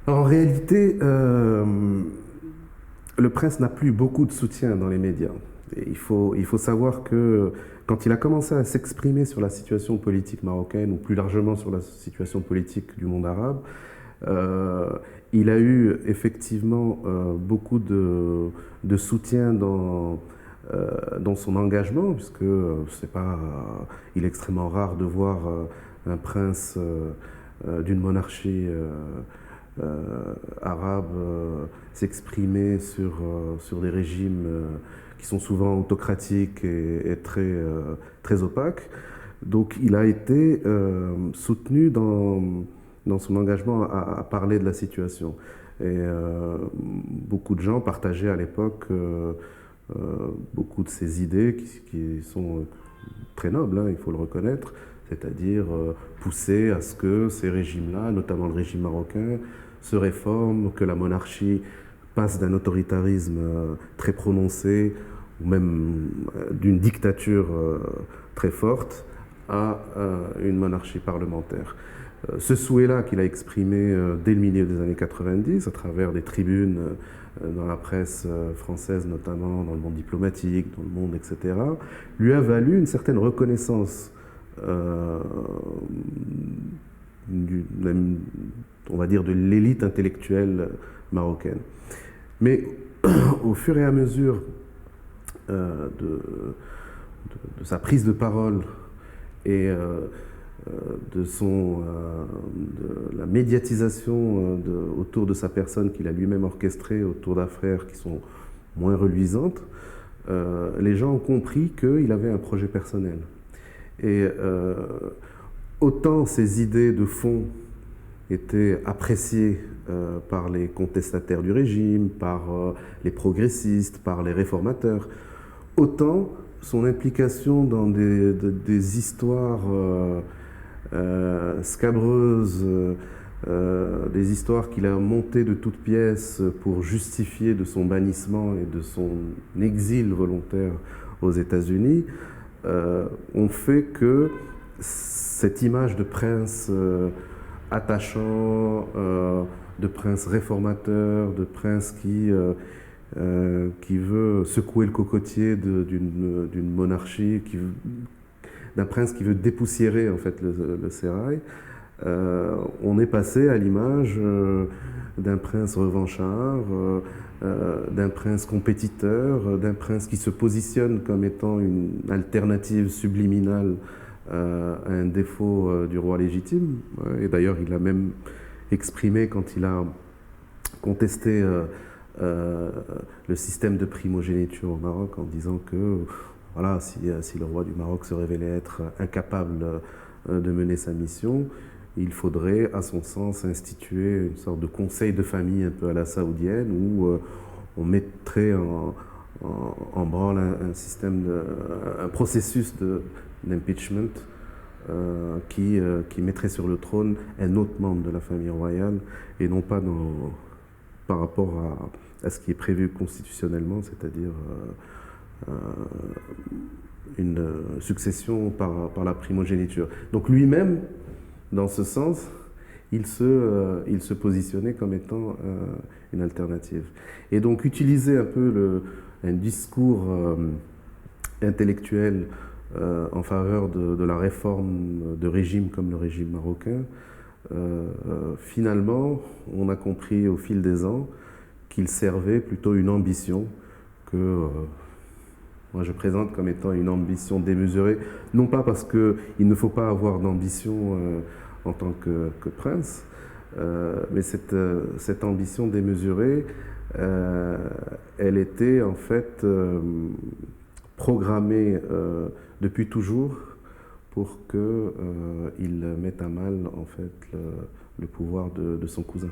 En réalité, le prince n'a plus beaucoup de soutien dans les médias. Et il faut savoir que quand il a commencé à s'exprimer sur la situation politique marocaine, ou plus largement sur la situation politique du monde arabe, euh, il a eu effectivement beaucoup de soutien dans son engagement, puisque c'est pas, il est extrêmement rare de voir un prince d'une monarchie arabe s'exprimer sur des régimes qui sont souvent autocratiques et très opaques. Donc il a été soutenu dans son engagement à parler de la situation. Et beaucoup de gens partageaient à l'époque beaucoup de ses idées qui sont très nobles, hein, il faut le reconnaître, c'est-à-dire pousser à ce que ces régimes-là, notamment le régime marocain, se réforment, que la monarchie passe d'un autoritarisme très prononcé, ou même d'une dictature très forte, à une monarchie parlementaire. Ce souhait-là qu'il a exprimé dès le milieu des années 90, à travers des tribunes dans la presse française, notamment dans le monde diplomatique, dans le monde, etc., lui a valu une certaine reconnaissance euh, du, on va dire, de l'élite intellectuelle marocaine. Mais au fur et à mesure de sa prise de parole et de la médiatisation autour de sa personne qu'il a lui-même orchestrée autour d'affaires qui sont moins reluisantes, les gens ont compris qu'il avait un projet personnel. Et autant ses idées de fond étaient appréciées par les contestataires du régime, par les progressistes, par les réformateurs, autant son implication dans des histoires scabreuses, des histoires qu'il a montées de toutes pièces pour justifier de son bannissement et de son exil volontaire aux États-Unis, ont fait que cette image de prince attachant, de prince réformateur, de prince qui veut secouer le cocotier d'une monarchie, d'un prince qui veut dépoussiérer en fait le sérail, on est passé à l'image d'un prince revanchard, d'un prince compétiteur, d'un prince qui se positionne comme étant une alternative subliminale à un défaut du roi légitime. Et d'ailleurs, il l'a même exprimé quand il a contesté le système de primogéniture au Maroc en disant que voilà, si le roi du Maroc se révélait être incapable de mener sa mission, il faudrait, à son sens, instituer une sorte de conseil de famille un peu à la saoudienne où on mettrait en branle un processus d'impeachment qui mettrait sur le trône un autre membre de la famille royale et non pas par rapport à ce qui est prévu constitutionnellement, c'est-à-dire une succession par la primogéniture. Donc lui-même, dans ce sens, il se positionnait comme étant une alternative. Et donc utiliser un peu un discours intellectuel en faveur de la réforme de régime comme le régime marocain, finalement, on a compris au fil des ans qu'il servait plutôt une ambition que moi je présente comme étant une ambition démesurée, non pas parce qu'il ne faut pas avoir d'ambition en tant que prince, mais cette ambition démesurée, elle était en fait programmée depuis toujours pour qu'il mette à mal en fait le pouvoir de son cousin.